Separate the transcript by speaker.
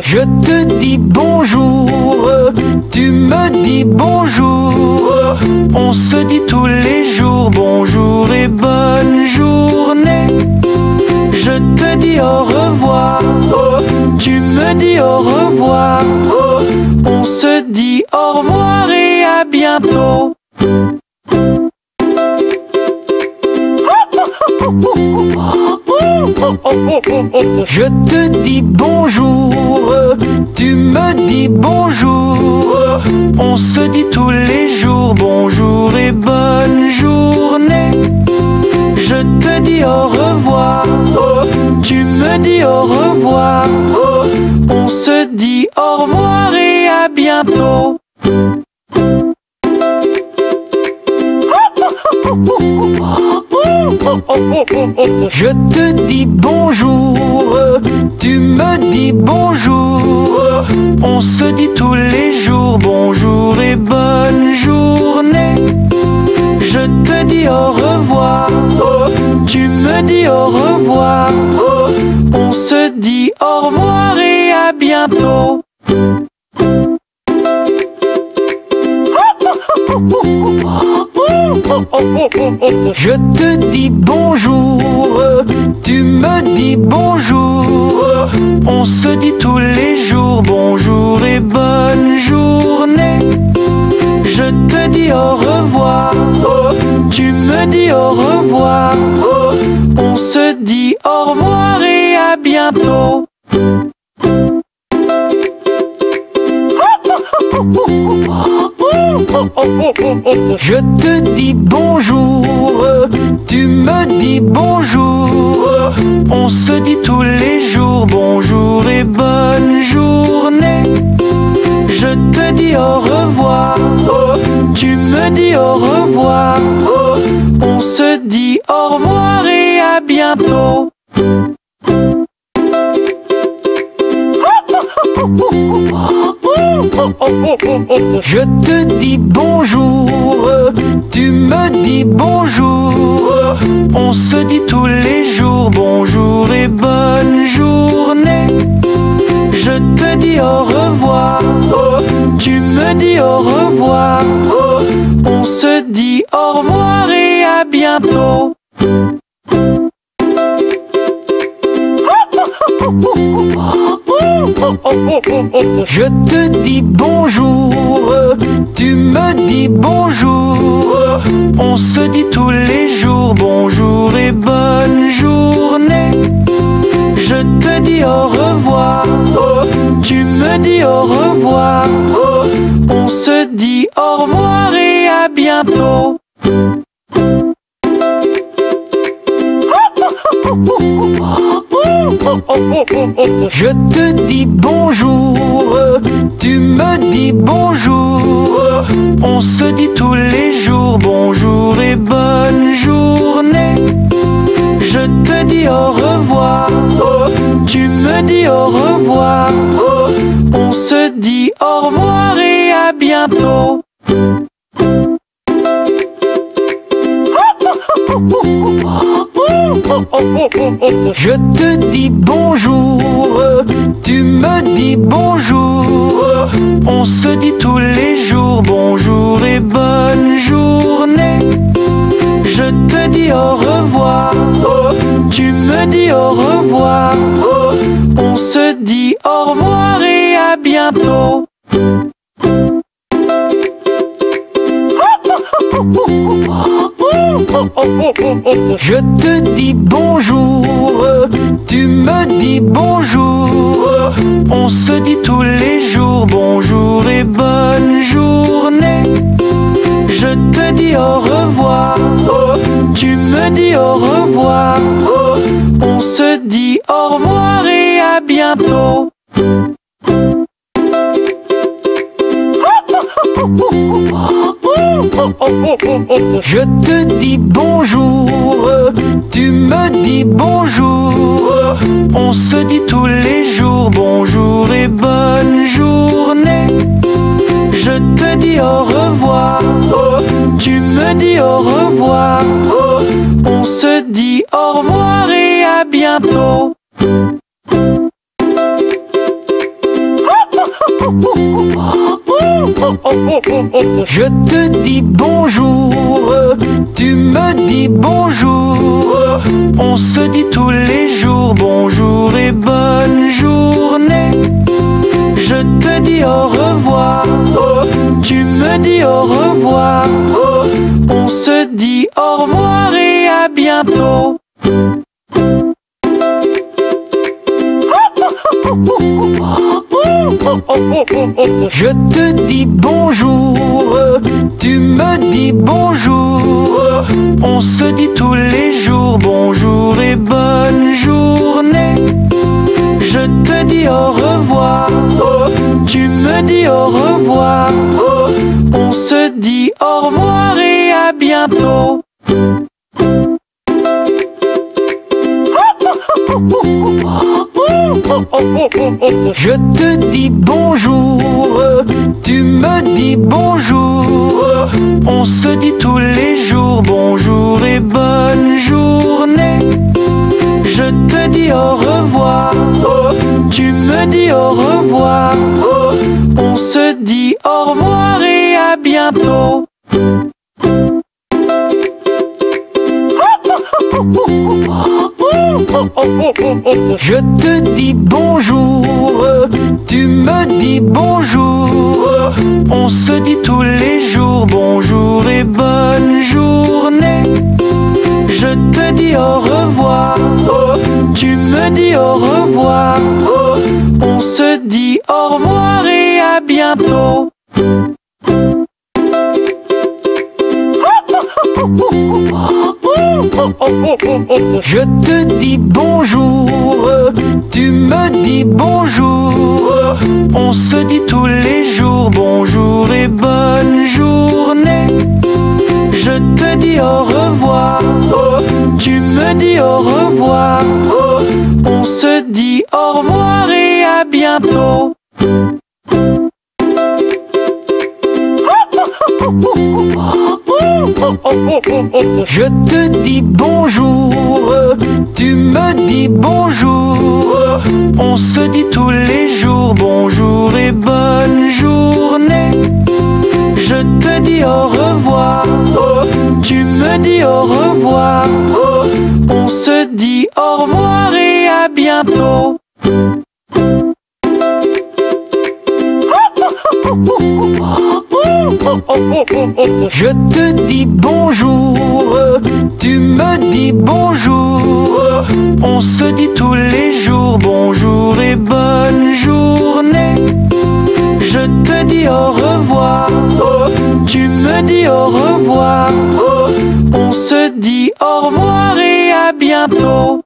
Speaker 1: Je te dis bonjour, tu me dis bonjour. On se dit tous les jours bonjour et bonne journée. Je te dis au revoir, tu me dis au revoir. On se dit au revoir et à bientôt. Je te dis bonjour, tu me dis bonjour. On se dit tous les jours bonjour et bonne journée. Je te dis au revoir, tu me dis au revoir. On se dit au revoir et à bientôt. Je te dis bonjour, tu me dis bonjour. On se dit tous les jours bonjour et bonne journée. Je te dis au revoir, tu me dis au revoir. On se dit au revoir et à bientôt. Je te dis bonjour, tu me dis bonjour. On se dit tous les jours bonjour et bonne journée. Je te dis au revoir, tu me dis au revoir. On se dit au revoir et à bientôt. Je te dis bonjour, tu me dis bonjour. On se dit tous les jours bonjour et bonne journée. Je te dis au revoir, tu me dis au revoir. On se dit au revoir et à bientôt. Je te dis bonjour, tu me dis bonjour. On se dit tous les jours bonjour et bonne journée. Je te dis au revoir, tu me dis au revoir. On se dit au revoir et à bientôt. Je te dis bonjour, tu me dis bonjour. On se dit tous les jours bonjour et bonne journée. Je te dis au revoir, tu me dis au revoir. On se dit au revoir et à bientôt. Je te dis bonjour, tu me dis bonjour. On se dit tous les jours bonjour et bonne journée. Je te dis au revoir, tu me dis au revoir. On se dit au revoir et à bientôt. Je te dis bonjour, tu me dis bonjour. On se dit tous les jours bonjour et bonne journée. Je te dis au revoir, tu me dis au revoir. On se dit au revoir et à bientôt. Je te dis bonjour, tu me dis bonjour. On se dit tous les jours bonjour et bonne journée. Je te dis au revoir, tu me dis au revoir. On se dit au revoir et à bientôt. Je te dis bonjour, tu me dis bonjour. On se dit tous les jours bonjour et bonne journée. Je te dis au revoir, tu me dis au revoir. On se dit au revoir et à bientôt. Je te dis bonjour, tu me dis bonjour. On se dit tous les jours bonjour et bonne journée. Je te dis au revoir, tu me dis au revoir. On se dit au revoir et à bientôt. Je te dis bonjour, tu me dis bonjour. On se dit tous les jours bonjour et bonne journée. Je te dis au revoir, tu me dis au revoir. On se dit au revoir et à bientôt. Je te dis bonjour, tu me dis bonjour. On se dit tous les jours bonjour et bonne journée. Je te dis au revoir, tu me dis au revoir. On se dit au revoir et à bientôt. Je te dis bonjour, tu me dis bonjour. On se dit tous les jours bonjour et bonne journée. Je te dis au revoir, tu me dis au revoir. On se dit au revoir et à bientôt. Je te dis bonjour, tu me dis bonjour. On se dit tous les jours bonjour et bonne journée. Je te dis au revoir, tu me dis au revoir. On se dit au revoir et à bientôt. Je te dis bonjour, tu me dis bonjour. On se dit tous les jours bonjour et bonne journée. Je te dis au revoir, tu me dis au revoir. On se dit au revoir et à bientôt. Je te dis bonjour, tu me dis bonjour. On se dit tous les jours bonjour et bonne journée. Je te dis au revoir, tu me dis au revoir. On se dit au revoir et à bientôt.